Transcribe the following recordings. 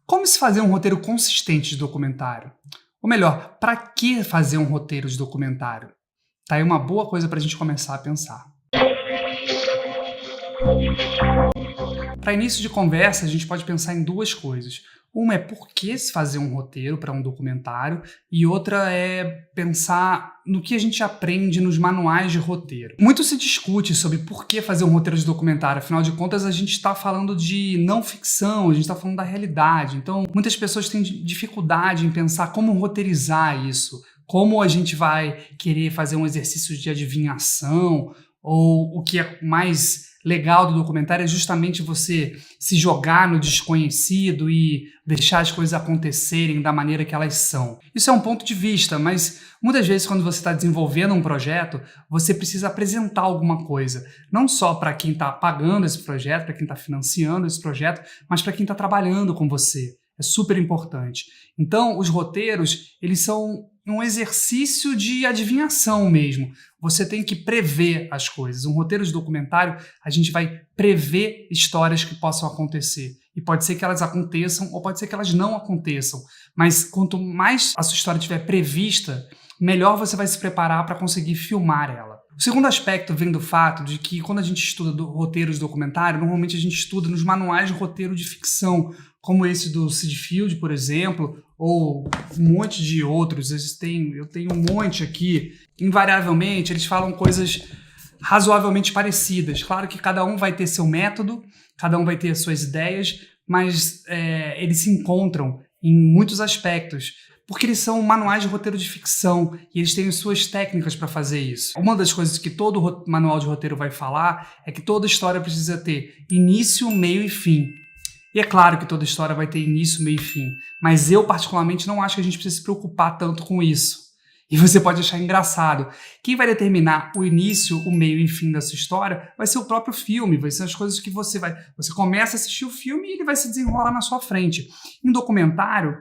Como se fazer um roteiro consistente de documentário? Ou melhor, para que fazer um roteiro de documentário? Tá aí uma boa coisa para a gente começar a pensar. Para início de conversa, a gente pode pensar em duas coisas. Uma é por que se fazer um roteiro para um documentário e outra é pensar no que a gente aprende nos manuais de roteiro. Muito se discute sobre por que fazer um roteiro de documentário, afinal de contas a gente está falando de não ficção, a gente está falando da realidade, então muitas pessoas têm dificuldade em pensar como roteirizar isso, como a gente vai querer fazer um exercício de adivinhação, ou o que é mais legal do documentário é justamente você se jogar no desconhecido e deixar as coisas acontecerem da maneira que elas são. Isso é um ponto de vista, mas muitas vezes quando você está desenvolvendo um projeto, você precisa apresentar alguma coisa. Não só para quem está pagando esse projeto, para quem está financiando esse projeto, mas para quem está trabalhando com você. É super importante. Então, os roteiros, eles são um exercício de adivinhação mesmo. Você tem que prever as coisas. Um roteiro de documentário, a gente vai prever histórias que possam acontecer. E pode ser que elas aconteçam ou pode ser que elas não aconteçam. Mas quanto mais a sua história estiver prevista, melhor você vai se preparar para conseguir filmar ela. O segundo aspecto vem do fato de que quando a gente estuda roteiros de documentário, normalmente a gente estuda nos manuais de roteiro de ficção, como esse do Sid Field, por exemplo, ou um monte de outros. Eu tenho um monte aqui. Invariavelmente, eles falam coisas razoavelmente parecidas. Claro que cada um vai ter seu método, cada um vai ter as suas ideias, mas eles se encontram em muitos aspectos, porque eles são manuais de roteiro de ficção e eles têm as suas técnicas para fazer isso. Uma das coisas que todo manual de roteiro vai falar é que toda história precisa ter início, meio e fim. E é claro que toda história vai ter início, meio e fim, mas eu particularmente não acho que a gente precisa se preocupar tanto com isso. E você pode achar engraçado. Quem vai determinar o início, o meio e o fim dessa história vai ser o próprio filme, vai ser as coisas que você começa a assistir o filme e ele vai se desenrolar na sua frente. Em documentário,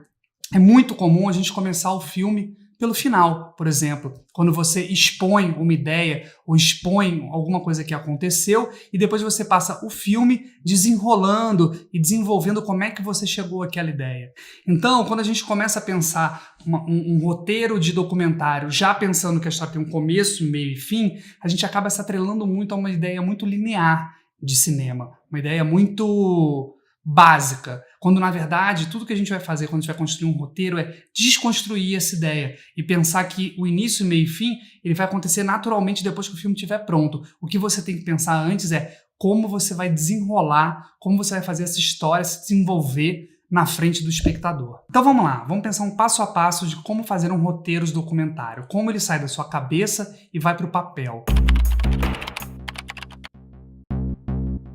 é muito comum a gente começar o filme pelo final, por exemplo, quando você expõe uma ideia ou expõe alguma coisa que aconteceu e depois você passa o filme desenrolando e desenvolvendo como é que você chegou àquela ideia. Então, quando a gente começa a pensar um roteiro de documentário, já pensando que a história tem um começo, meio e fim, a gente acaba se atrelando muito a uma ideia muito linear de cinema, uma ideia muito básica, quando na verdade tudo que a gente vai fazer quando a gente vai construir um roteiro é desconstruir essa ideia e pensar que o início, meio e fim ele vai acontecer naturalmente depois que o filme estiver pronto. O que você tem que pensar antes é como você vai desenrolar, como você vai fazer essa história se desenvolver na frente do espectador. Então vamos lá, vamos pensar um passo a passo de como fazer um roteiro de documentário, como ele sai da sua cabeça e vai para o papel.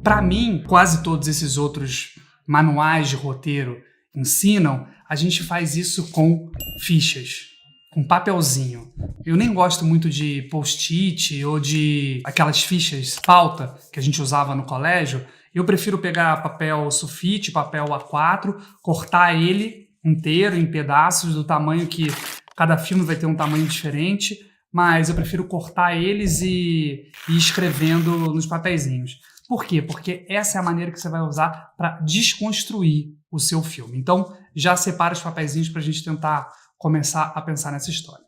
Para mim, quase todos esses outros manuais de roteiro ensinam, a gente faz isso com fichas, com papelzinho. Eu nem gosto muito de post-it ou de aquelas fichas pauta que a gente usava no colégio. Eu prefiro pegar papel sulfite, papel A4, cortar ele inteiro em pedaços do tamanho que cada filme vai ter um tamanho diferente, mas eu prefiro cortar eles e ir escrevendo nos papeizinhos. Por quê? Porque essa é a maneira que você vai usar para desconstruir o seu filme. Então, já separa os papeizinhos para a gente tentar começar a pensar nessa história.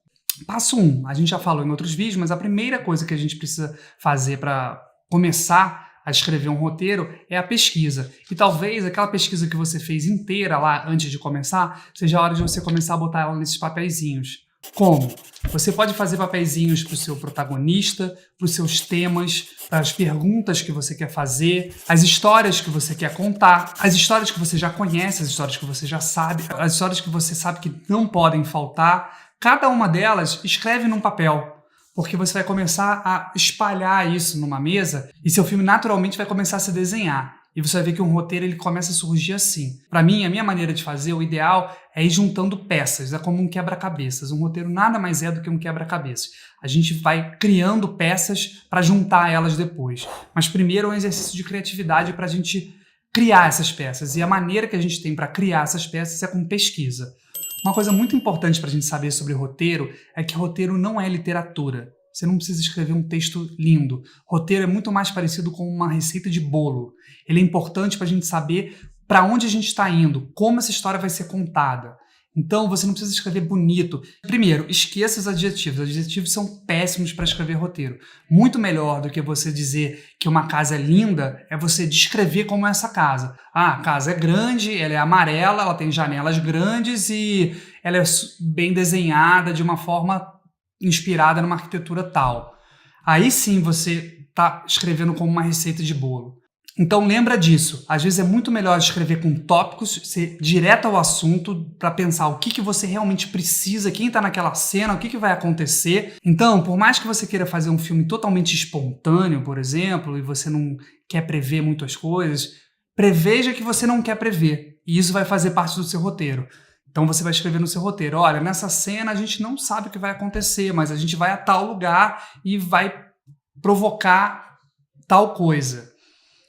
Passo 1, a gente já falou em outros vídeos, mas a primeira coisa que a gente precisa fazer para começar a escrever um roteiro é a pesquisa. E talvez aquela pesquisa que você fez inteira lá antes de começar, seja a hora de você começar a botar ela nesses papeizinhos. Como? Você pode fazer papeizinhos para o seu protagonista, para os seus temas, para as perguntas que você quer fazer, as histórias que você quer contar, as histórias que você já conhece, as histórias que você já sabe, as histórias que você sabe que não podem faltar. Cada uma delas escreve num papel, porque você vai começar a espalhar isso numa mesa e seu filme naturalmente vai começar a se desenhar. E você vai ver que um roteiro ele começa a surgir assim. Para mim, a minha maneira de fazer, o ideal é ir juntando peças, é como um quebra-cabeças. Um roteiro nada mais é do que um quebra-cabeças. A gente vai criando peças para juntar elas depois. Mas primeiro é um exercício de criatividade para a gente criar essas peças. E a maneira que a gente tem para criar essas peças é com pesquisa. Uma coisa muito importante para a gente saber sobre roteiro é que roteiro não é literatura. Você não precisa escrever um texto lindo. Roteiro é muito mais parecido com uma receita de bolo. Ele é importante para a gente saber para onde a gente está indo, como essa história vai ser contada. Então, você não precisa escrever bonito. Primeiro, esqueça os adjetivos. Os adjetivos são péssimos para escrever roteiro. Muito melhor do que você dizer que uma casa é linda é você descrever como é essa casa. Ah, a casa é grande, ela é amarela, ela tem janelas grandes e ela é bem desenhada de uma forma inspirada numa arquitetura tal. Aí sim você está escrevendo como uma receita de bolo. Então lembra disso, às vezes é muito melhor escrever com tópicos, ser direto ao assunto para pensar o que você realmente precisa, quem está naquela cena, o que vai acontecer. Então, por mais que você queira fazer um filme totalmente espontâneo, por exemplo, e você não quer prever muitas coisas, preveja que você não quer prever, e isso vai fazer parte do seu roteiro. Então você vai escrever no seu roteiro, olha, nessa cena a gente não sabe o que vai acontecer, mas a gente vai a tal lugar e vai provocar tal coisa.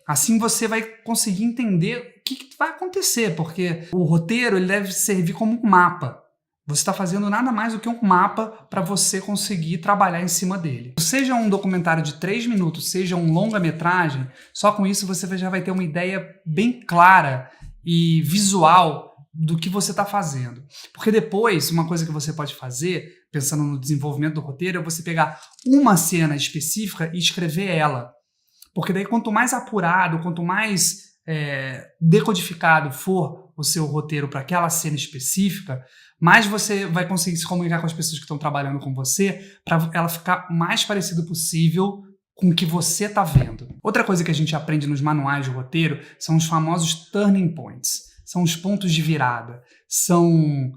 Assim você vai conseguir entender o que vai acontecer, porque o roteiro ele deve servir como um mapa. Você está fazendo nada mais do que um mapa para você conseguir trabalhar em cima dele. Seja um documentário de 3 minutos, seja um longa-metragem, só com isso você já vai ter uma ideia bem clara e visual do que você está fazendo. Porque depois, uma coisa que você pode fazer, pensando no desenvolvimento do roteiro, é você pegar uma cena específica e escrever ela. Porque daí quanto mais apurado, quanto mais decodificado for o seu roteiro para aquela cena específica, mais você vai conseguir se comunicar com as pessoas que estão trabalhando com você para ela ficar o mais parecido possível com o que você está vendo. Outra coisa que a gente aprende nos manuais de roteiro são os famosos turning points. São os pontos de virada. São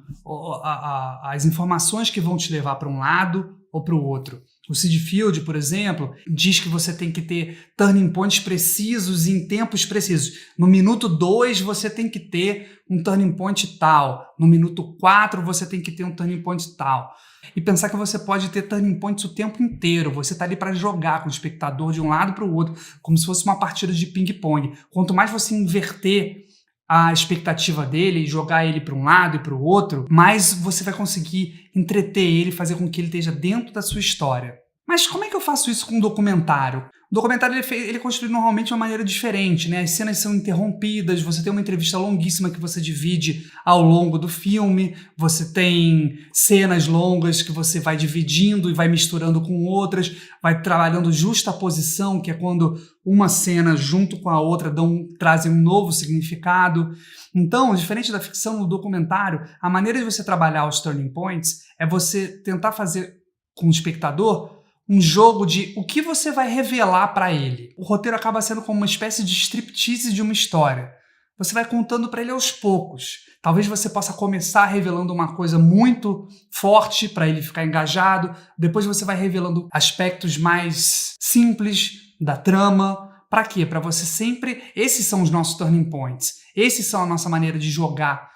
as informações que vão te levar para um lado ou para o outro. O Sid Field, por exemplo, diz que você tem que ter turning points precisos em tempos precisos. No minuto 2 você tem que ter um turning point tal. No minuto 4 você tem que ter um turning point tal. E pensar que você pode ter turning points o tempo inteiro. Você está ali para jogar com o espectador de um lado para o outro, como se fosse uma partida de ping-pong. Quanto mais você inverter a expectativa dele e jogar ele para um lado e para o outro, mais você vai conseguir entreter ele, fazer com que ele esteja dentro da sua história. Mas como é que eu faço isso com um documentário? O documentário ele é construído normalmente de uma maneira diferente, né? As cenas são interrompidas, você tem uma entrevista longuíssima que você divide ao longo do filme, você tem cenas longas que você vai dividindo e vai misturando com outras, vai trabalhando justaposição, que é quando uma cena junto com a outra trazem um novo significado. Então, diferente da ficção, no documentário, a maneira de você trabalhar os turning points é você tentar fazer com o espectador um jogo de o que você vai revelar para ele. O roteiro acaba sendo como uma espécie de striptease de uma história. Você vai contando para ele aos poucos. Talvez você possa começar revelando uma coisa muito forte para ele ficar engajado. Depois você vai revelando aspectos mais simples da trama. Para quê? Para você sempre... Esses são os nossos turning points. Esses são a nossa maneira de jogar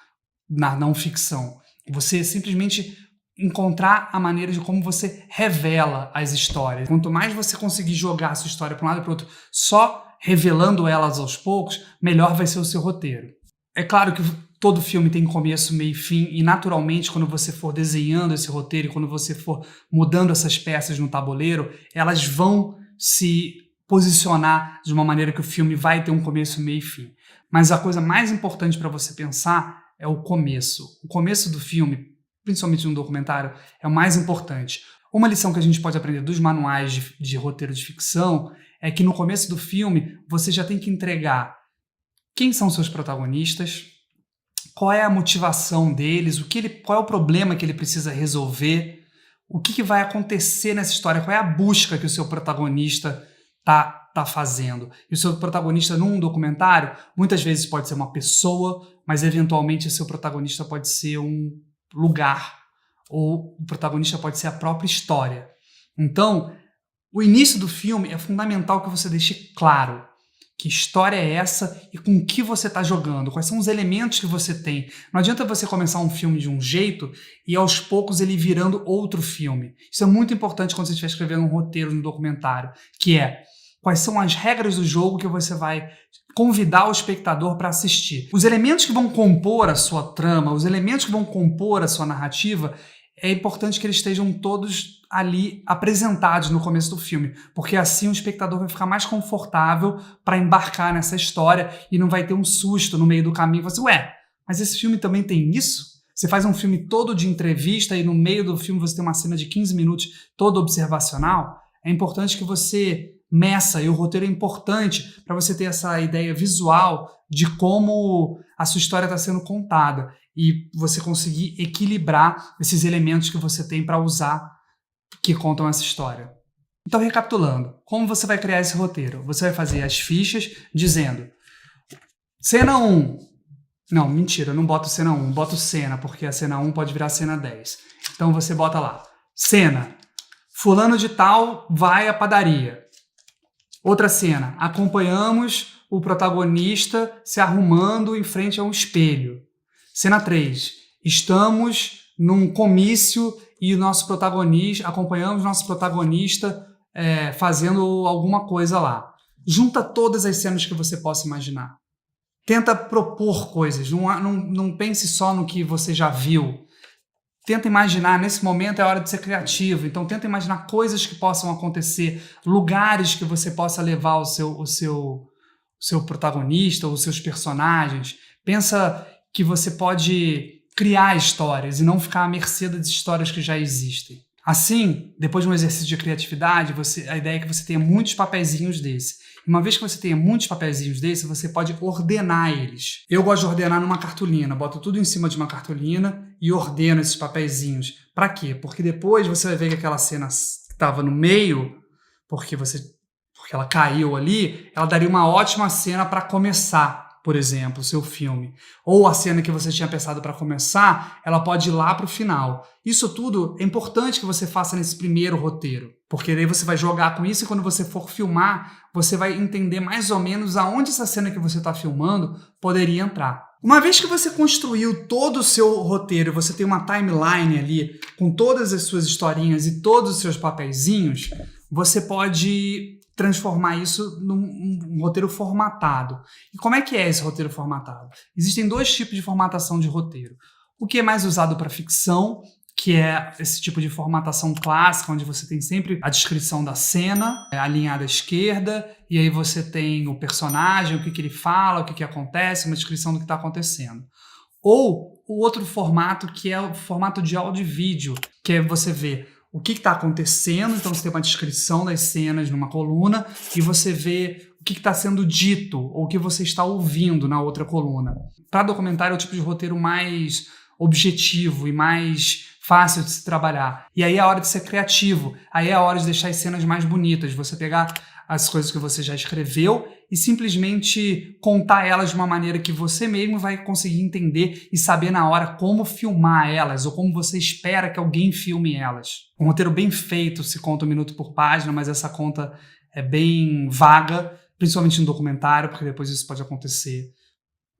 na não ficção. Você simplesmente encontrar a maneira de como você revela as histórias. Quanto mais você conseguir jogar a sua história para um lado e para o outro, só revelando elas aos poucos, melhor vai ser o seu roteiro. É claro que todo filme tem começo, meio e fim, e naturalmente, quando você for desenhando esse roteiro e quando você for mudando essas peças no tabuleiro, elas vão se posicionar de uma maneira que o filme vai ter um começo, meio e fim. Mas a coisa mais importante para você pensar é o começo. O começo do filme, principalmente no documentário, é o mais importante. Uma lição que a gente pode aprender dos manuais de roteiro de ficção é que no começo do filme você já tem que entregar quem são seus protagonistas, qual é a motivação deles, qual é o problema que ele precisa resolver, o que vai acontecer nessa história, qual é a busca que o seu protagonista está fazendo. E o seu protagonista num documentário muitas vezes pode ser uma pessoa, mas eventualmente o seu protagonista pode ser um lugar, ou o protagonista pode ser a própria história. Então, o início do filme é fundamental que você deixe claro que história é essa e com que você está jogando, quais são os elementos que você tem. Não adianta você começar um filme de um jeito e aos poucos ele virando outro filme. Isso é muito importante quando você estiver escrevendo um roteiro, um documentário, que é quais são as regras do jogo que você vai convidar o espectador para assistir. Os elementos que vão compor a sua trama, os elementos que vão compor a sua narrativa, é importante que eles estejam todos ali apresentados no começo do filme, porque assim o espectador vai ficar mais confortável para embarcar nessa história e não vai ter um susto no meio do caminho. Você, ué, mas esse filme também tem isso? Você faz um filme todo de entrevista e no meio do filme você tem uma cena de 15 minutos toda observacional? É importante que você meça, e o roteiro é importante para você ter essa ideia visual de como a sua história está sendo contada e você conseguir equilibrar esses elementos que você tem para usar que contam essa história. Então, recapitulando, como você vai criar esse roteiro? Você vai fazer as fichas dizendo cena 1. Não, mentira, não boto cena 1, boto cena, porque a cena 1 pode virar cena 10. Então você bota lá, cena, fulano de tal vai à padaria. Outra cena, acompanhamos o protagonista se arrumando em frente a um espelho. Cena 3, estamos num comício e acompanhamos nosso protagonista fazendo alguma coisa lá. Junta todas as cenas que você possa imaginar. Tenta propor coisas, não pense só no que você já viu. Tenta imaginar, nesse momento é hora de ser criativo, então tenta imaginar coisas que possam acontecer, lugares que você possa levar o seu protagonista, os seus personagens. Pensa que você pode criar histórias e não ficar à mercê das histórias que já existem. Assim, depois de um exercício de criatividade, a ideia é que você tenha muitos papezinhos desse. Uma vez que você tenha muitos papezinhos desse, você pode ordenar eles. Eu gosto de ordenar numa cartolina, boto tudo em cima de uma cartolina e ordeno esses papezinhos. Para quê? Porque depois você vai ver que aquela cena que estava no meio, porque ela caiu ali, ela daria uma ótima cena para começar, por exemplo, o seu filme. Ou a cena que você tinha pensado para começar, ela pode ir lá para o final. Isso tudo é importante que você faça nesse primeiro roteiro, porque daí você vai jogar com isso e quando você for filmar, você vai entender mais ou menos aonde essa cena que você está filmando poderia entrar. Uma vez que você construiu todo o seu roteiro, você tem uma timeline ali com todas as suas historinhas e todos os seus papeizinhos, você pode transformar isso num roteiro formatado. E como é que é esse roteiro formatado? Existem dois tipos de formatação de roteiro. O que é mais usado para ficção, que é esse tipo de formatação clássica, onde você tem sempre a descrição da cena, alinhada à esquerda, e aí você tem o personagem, o que ele fala, o que acontece, uma descrição do que está acontecendo. Ou o outro formato, que é o formato de áudio e vídeo, que é você ver o que está acontecendo, então você tem uma descrição das cenas numa coluna e você vê o que está sendo dito ou o que você está ouvindo na outra coluna. Para documentário é o tipo de roteiro mais objetivo e mais fácil de se trabalhar. E aí é a hora de ser criativo, aí é a hora de deixar as cenas mais bonitas, você pegar as coisas que você já escreveu e simplesmente contar elas de uma maneira que você mesmo vai conseguir entender e saber na hora como filmar elas ou como você espera que alguém filme elas. Um roteiro bem feito se conta 1 minuto por página, mas essa conta é bem vaga, principalmente no documentário, porque depois isso pode acontecer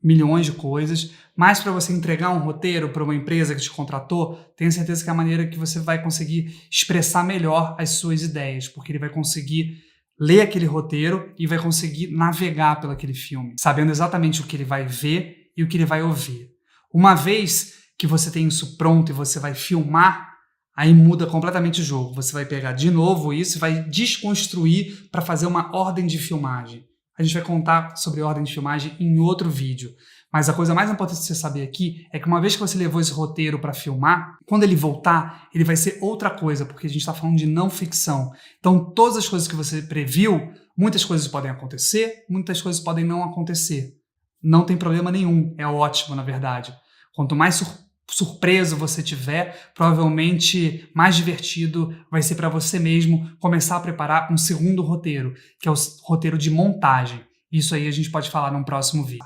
milhões de coisas, mas para você entregar um roteiro para uma empresa que te contratou, tenha certeza que é a maneira que você vai conseguir expressar melhor as suas ideias, porque ele vai conseguir ler aquele roteiro e vai conseguir navegar pelo aquele filme, sabendo exatamente o que ele vai ver e o que ele vai ouvir. Uma vez que você tem isso pronto e você vai filmar, aí muda completamente o jogo. Você vai pegar de novo isso e vai desconstruir para fazer uma ordem de filmagem. A gente vai contar sobre ordem de filmagem em outro vídeo. Mas a coisa mais importante de você saber aqui é que uma vez que você levou esse roteiro para filmar, quando ele voltar, ele vai ser outra coisa, porque a gente está falando de não ficção. Então, todas as coisas que você previu, muitas coisas podem acontecer, muitas coisas podem não acontecer. Não tem problema nenhum, é ótimo, na verdade. Quanto mais surpreso você tiver, provavelmente mais divertido vai ser para você mesmo começar a preparar um segundo roteiro, que é o roteiro de montagem. Isso aí a gente pode falar num próximo vídeo.